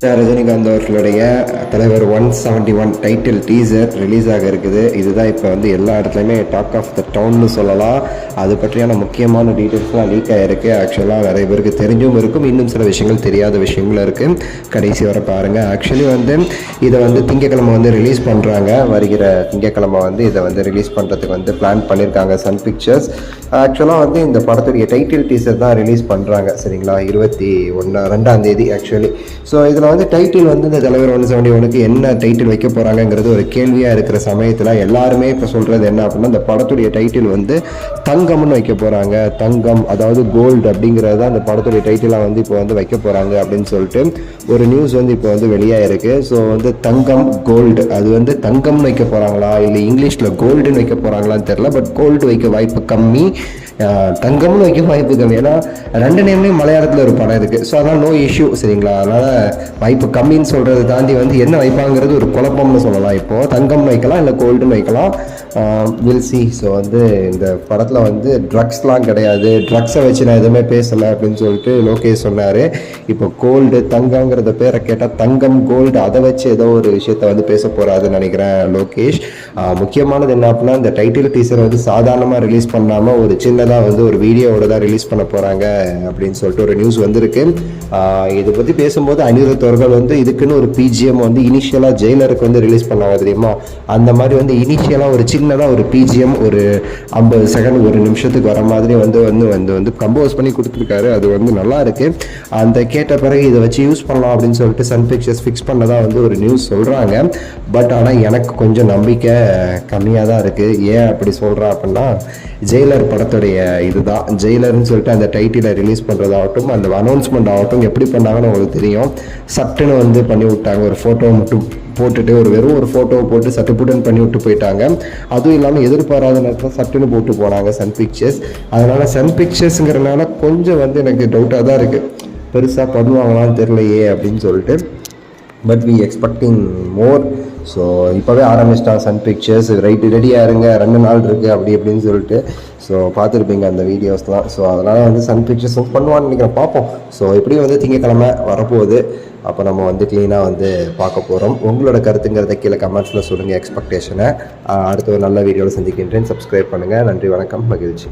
ரஜினிகாந்த் அவர்களுடைய தலைவர் 171 title teaser release ஆக இருக்குது. இதுதான் இப்போ வந்து எல்லா இடத்துலையுமே டாக் ஆஃப் த டவுன்னு சொல்லலாம். அது பற்றியான முக்கியமான டீட்டெயில்ஸ்லாம் லீக் ஆகிருக்கு. ஆக்சுவலாக நிறைய பேருக்கு தெரிஞ்சும் இருக்கும், இன்னும் சில விஷயங்கள் தெரியாத விஷயங்களும் இருக்குது. கடைசி வரை பாருங்கள். ஆக்சுவலி வந்து இதை வந்து திங்கக்கிழமை வந்து ரிலீஸ் பண்ணுறாங்க. வருகிற திங்கக்கிழமை வந்து இதை வந்து ரிலீஸ் பண்ணுறதுக்கு வந்து பிளான் பண்ணியிருக்காங்க சன் பிக்சர்ஸ். ஆக்சுவலாக வந்து இந்த படத்துடைய டைட்டில் டீசர் தான் ரிலீஸ் பண்ணுறாங்க, சரிங்களா? 22ஆம் தேதி ஆக்சுவலி. ஸோ இதில் வந்து டைட்டில் வந்து இந்த தலைவர் 171க்கு என்ன டைட்டில் வைக்க போகிறாங்கங்கிறது ஒரு கேள்வியாக இருக்கிற சமயத்தில் எல்லாருமே இப்போ சொல்கிறது என்ன அப்படின்னா, இந்த படத்துடைய டைட்டில் வந்து தங்கம்னு வைக்க போகிறாங்க. தங்கம், அதாவது கோல்டு அப்படிங்கிறது தான் அந்த படத்துடைய டைட்டிலாக வந்து இப்போ வந்து வைக்க போகிறாங்க அப்படின்னு சொல்லிட்டு ஒரு நியூஸ் வந்து இப்போ வந்து வெளியாக இருக்குது. ஸோ வந்து தங்கம் கோல்டு, அது வந்து தங்கம்னு வைக்க போகிறாங்களா இல்லை இங்கிலீஷில் கோல்டுன்னு வைக்க போகிறாங்களான்னு தெரில. பட் கோல்டு வைக்க வாய்ப்பு கம்மி, தங்கம்னு வைக்க வாய்ப்பு கம்மி. ஏன்னா ரெண்டு நேம்லேயும் மலையாளத்தில் ஒரு படம் இருக்குது. ஸோ அதனால் நோ இஷ்யூ, சரிங்களா? அதனால் வாய்ப்பு கம்மின்னு சொல்கிறத தாண்டி வந்து என்ன வைப்பாங்கிறது ஒரு குழப்பம்னு சொல்லலாம். இப்போது தங்கம்னு வைக்கலாம் இல்லை கோல்டுன்னு வைக்கலாம், வில் சி. ஸோ வந்து இந்த படத்தில் வந்து ட்ரக்ஸ்லாம் கிடையாது, ட்ரக்ஸை வச்சு நான் எதுவுமே பேசலை அப்படின்னு சொல்லிட்டு லோகேஷ் சொன்னார். இப்போ கோல்டு தங்கங்கிறத பேரை கேட்டால் தங்கம் கோல்டு அதை வச்சு ஏதோ ஒரு விஷயத்த வந்து பேச போகிறாருன்னு நினைக்கிறேன் லோகேஷ். முக்கியமானது என்ன அப்படின்னா, இந்த டைட்டில் டீசர் வந்து சாதாரணமாக ரிலீஸ் பண்ணாமல் ஒரு சின்னதாக வந்து ஒரு வீடியோவோட தான் ரிலீஸ் பண்ண போகிறாங்க அப்படின்னு சொல்லிட்டு ஒரு நியூஸ் வந்திருக்கு. இதை பற்றி பேசும்போது அனிருத் அவர்கள் வந்து இதுக்குன்னு ஒரு பிஜிஎம் வந்து இனிஷியலாக ஜெயிலருக்கு வந்து ரிலீஸ் பண்ணாங்க தெரியுமா? அந்த மாதிரி வந்து இனிஷியலாக ஒரு சின்னதாக ஒரு பிஜிஎம் ஒரு 50 செகண்ட் ஒரு நிமிஷத்துக்கு வர மாதிரி வந்து கம்போஸ் பண்ணி கொடுத்துருக்காரு. அது வந்து நல்லா இருக்குது. அந்த கேட்ட பிறகு இதை வச்சு யூஸ் பண்ணலாம் அப்படின்னு சொல்லிட்டு சன் பிக்சர்ஸ் ஃபிக்ஸ் பண்ணதாக வந்து ஒரு நியூஸ் சொல்கிறாங்க. பட் ஆனால் எனக்கு கொஞ்சம் நம்பிக்கை கம்மியாக தான் இருக்குது. ஏன் அப்படி சொல்கிறேன் அப்படின்னா, ஜெயிலர் படத்துடைய இதுதான். ஜெயிலர்னு சொல்லிட்டு அந்த டைட்டிலை ரிலீஸ் பண்ணுறதாகட்டும், அந்த அனௌன்ஸ்மெண்ட் ஆகட்டும், எப்படி பண்ணாங்கன்னு உங்களுக்கு தெரியும். சட்டுன்னு வந்து பண்ணி விட்டாங்க. ஒரு ஃபோட்டோ மட்டும் போட்டுட்டு வெறும் ஒரு ஃபோட்டோவை போட்டு சட்டுப்புடன் பண்ணி விட்டு போயிட்டாங்க. அதுவும் இல்லாமல் எதிர்பாராத நேரத்தில் சட்டுன்னு போட்டு போனாங்க சன் பிக்சர்ஸ். அதனால் சன் பிக்சர்ஸுங்கிறனால கொஞ்சம் வந்து எனக்கு டவுட்டாக தான் இருக்குது, பெருசாக பண்ணுவாங்களான்னு தெரியலையே அப்படின்னு சொல்லிட்டு. But we expecting more. So இப்போவே ஆரம்பிச்சிட்டாங்க சன் பிக்சர்ஸ், ரெடியாக இருங்க 2 நாள் இருக்குது அப்படி அப்படின்னு சொல்லிட்டு. ஸோ பார்த்துருப்பீங்க அந்த வீடியோஸ்லாம். ஸோ அதனால் வந்து சன் பிக்சர்ஸ் வந்து பண்ணுவான்னு நினைக்கிறேன், பார்ப்போம். ஸோ எப்படியும் வந்து திங்கக்கிழமை வரப்போகுது, அப்போ நம்ம வந்து க்ளீனாக வந்து பார்க்க போகிறோம். உங்களோட கருத்துங்கிறத கீழே கமெண்ட்ஸில் சொல்லுங்கள், எக்ஸ்பெக்டேஷனை. அடுத்த ஒரு நல்ல வீடியோவில் சந்திக்கின்றேன். சப்ஸ்கிரைப் பண்ணுங்கள். நன்றி, வணக்கம், மகிழ்ச்சி.